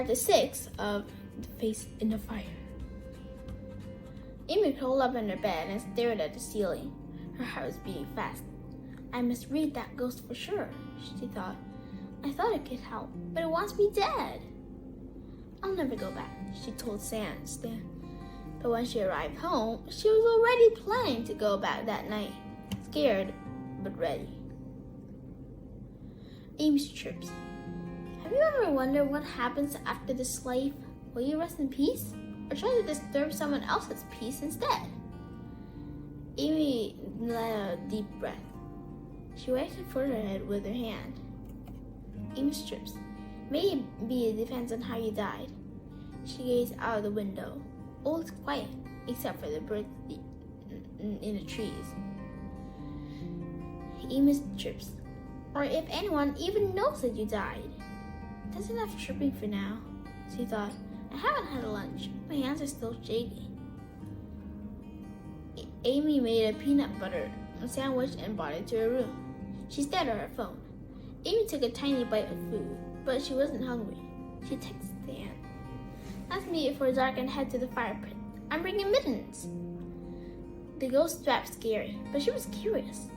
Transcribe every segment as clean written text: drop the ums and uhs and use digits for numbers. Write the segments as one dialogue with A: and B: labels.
A: Chapter 6 of The Face in the Fire. Amy curled up in her bed and stared at the ceiling. Her heart was beating fast. I must read that ghost for sure, she thought. I thought it could help, but it wants me dead. I'll never go back, she told Stan. But when she arrived home, she was already planning to go back that night. Scared, but ready. Amy's trips. Have you ever wondered what happens after the slave? Will you rest in peace? Or try to disturb someone else's peace instead? Amy let out a deep breath. She wiped her forehead with her hand. Amy's trips. Maybe it depends on how you died. She gazed out of the window. All was quiet, except for the birds in the trees. Amy's trips. Or if anyone even knows that you died. That's enough tripping for now, she thought. I haven't had lunch. My hands are still shaky. Amy made a peanut butter sandwich and brought it to her room. She stared at her phone. Amy took a tiny bite of food, but she wasn't hungry. She texted Stan. Let's meet before dark and head to the fire pit. I'm bringing mittens. The ghost strapped scary, but she was curious.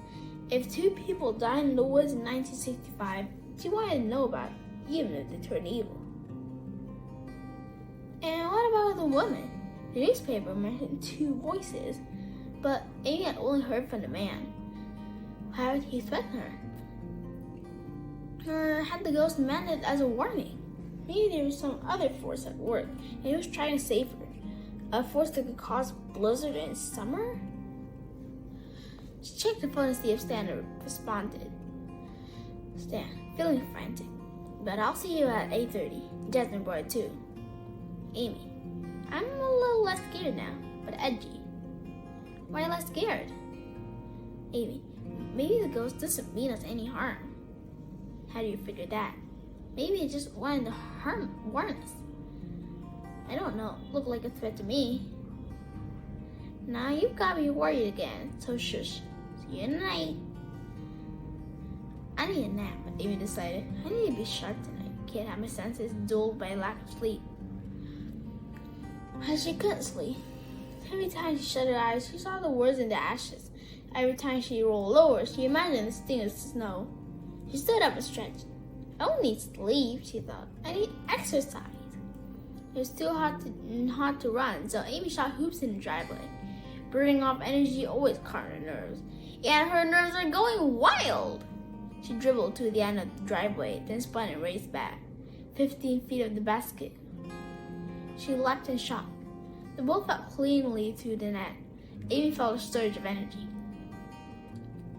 A: If 2 people died in the woods in 1965, she wanted to know about it, even if they turned evil. And what about the woman? The newspaper mentioned 2 voices, but Amy had only heard from the man. Why would he threaten her? Or had the ghost meant it as a warning? Maybe there was some other force at work, and he was trying to save her. A force that could cause blizzard in summer? She checked the phone to see if Stan responded. Stan, feeling frantic. But I'll see you at 8:30. Jasmine brought it too. Amy, I'm a little less scared now, but edgy. Why less scared? Amy, maybe the ghost doesn't mean us any harm. How do you figure that? Maybe it just wanted to warn us. I don't know. Looked like a threat to me. Now you've got me worried again, so shush. See you tonight. I need a nap, Amy decided. I need to be sharp tonight. Can't have my senses dulled by lack of sleep. As she couldn't sleep. Every time she shut her eyes, she saw the words in the ashes. Every time she rolled over, she imagined the sting of snow. She stood up and stretched. I don't need sleep, she thought. I need exercise. It was too hot to run, so Amy shot hoops in the driveway. Burning off energy always caught her nerves. And her nerves are going wild. She dribbled to the end of the driveway, then spun and raced back. 15 feet of the basket. She leapt and shot. The ball fell cleanly to the net. Amy felt a surge of energy.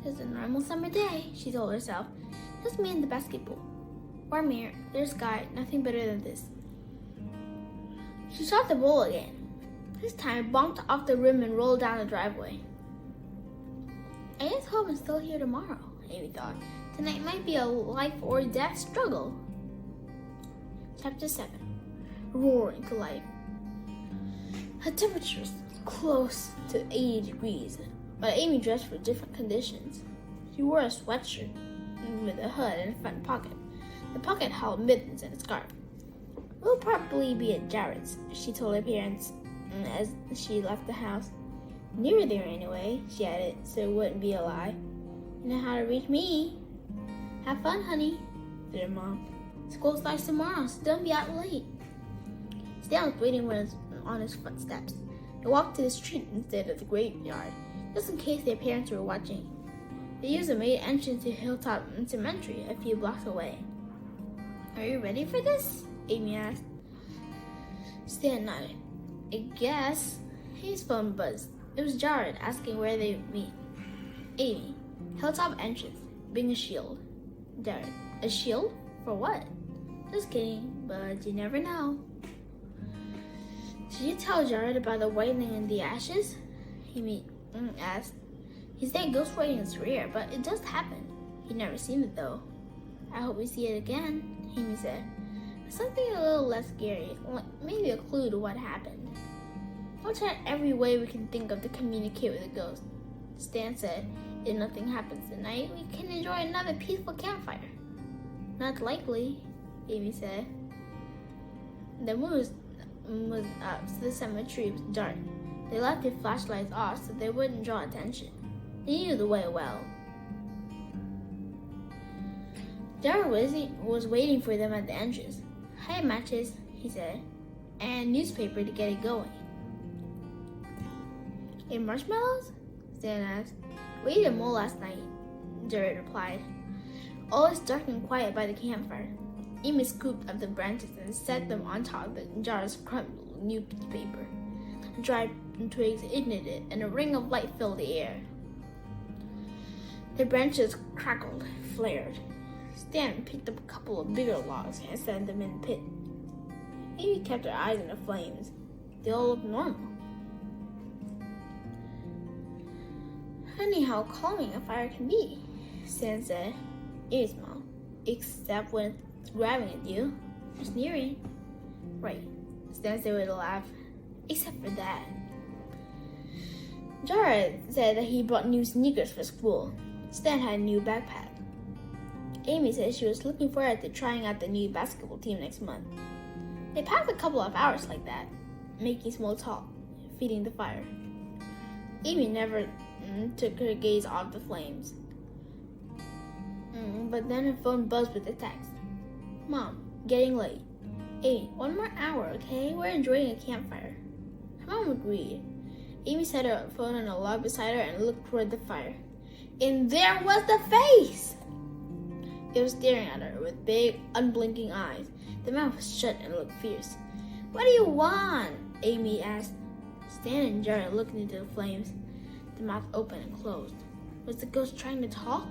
A: It's a normal summer day, she told herself. Just me and the basketball. Warm air, clear sky, nothing better than this. She shot the ball again. This time it bonked off the rim and rolled down the driveway. I just hope I'm still here tomorrow, Amy thought. Tonight might be a life or death struggle. Chapter 7. Roaring to life. Her temperature was close to 80 degrees, but Amy dressed for different conditions. She wore a sweatshirt with a hood and a front pocket. The pocket held mittens and a scarf. We'll probably be at Jared's, she told her parents as she left the house. Near there anyway, she added, so it wouldn't be a lie. You know how to reach me. Have fun, honey, said her mom. School starts tomorrow, so don't be out late. Stan was waiting on his footsteps. They walked to the street instead of the graveyard, just in case their parents were watching. They used the main entrance to Hilltop Cemetery a few blocks away. Are you ready for this? Amy asked. Stan nodded. I guess. His phone buzzed. It was Jared asking where they would meet. Amy, Hilltop entrance, bring a shield. Jared, a shield? For what? Just kidding, but you never know. Did you tell Jared about the whitening in the ashes? Amy asked. He said ghost writing is rare, but it does happen. He'd never seen it though. I hope we see it again, Amy said. Something a little less scary, like maybe a clue to what happened. We'll try every way we can think of to communicate with the ghost. Stan said, if nothing happens tonight, we can enjoy another peaceful campfire. Not likely, Amy said. The moon was up, so the cemetery was dark. They left their flashlights off so they wouldn't draw attention. They knew the way well. Jared was waiting for them at the entrance. "I have matches," he said, "and newspaper to get it going." "And marshmallows?" Stan asked. "We ate them all last night," Jared replied. All was dark and quiet by the campfire. Amy scooped up the branches and set them on top of the jars of crumpled newspaper. Dried twigs ignited it, and a ring of light filled the air. The branches crackled, flared. Stan picked up a couple of bigger logs and set them in the pit. Amy kept her eyes on the flames. They all looked normal. "Funny how calming a fire can be," Stan said. Amy smiled. "Except when it's grabbing at you or sneering." "Right," Stan said with a laugh. "Except for that." Jared said that he bought new sneakers for school. Stan had a new backpack. Amy said she was looking forward to trying out the new basketball team next month. They passed a couple of hours like that, making small talk, feeding the fire. Amy never took her gaze off the flames. But then her phone buzzed with a text. "Mom, getting late." "Amy, 1 more hour, okay? We're enjoying a campfire." Her mom agreed. Amy set her phone on a log beside her and looked toward the fire. And there was the face! It was staring at her with big, unblinking eyes. The mouth was shut and looked fierce. "What do you want?" Amy asked. Stan and Jared looked into the flames, the mouth open and closed. Was the ghost trying to talk?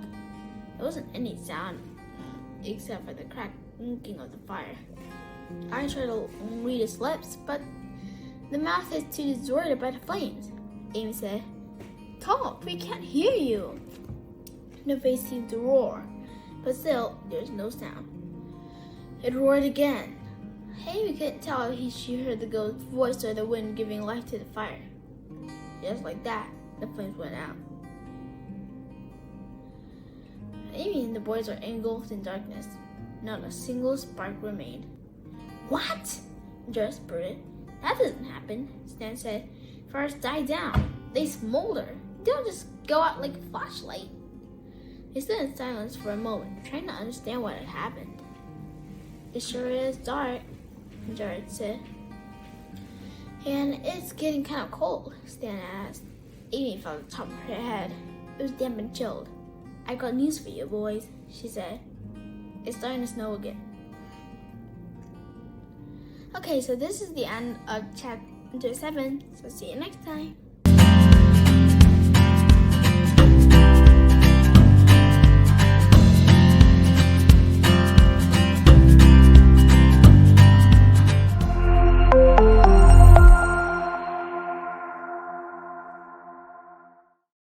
A: There wasn't any sound except for the crackling of the fire. I tried to read its lips, but the mouth is too distorted by the flames. Amy said, "Talk, we can't hear you." The face seemed to roar, but still there was no sound. It roared again. Amy couldn't tell if she heard the ghost's voice or the wind giving life to the fire. Just like that, the flames went out. Amy and the boys were engulfed in darkness. Not a single spark remained. "What?" Jared spurted. "That doesn't happen," Stan said. "Fires die down. They smolder. They don't just go out like a flashlight." They stood in silence for a moment, trying to understand what had happened. "It sure is dark," Jared said. "And it's getting kind of cold," Stan asked. Amy felt the top of her head. It was damp and chilled. "I got news for you, boys," she said. "It's starting to snow again." Okay, so this is the end of chapter 7. So see you next time.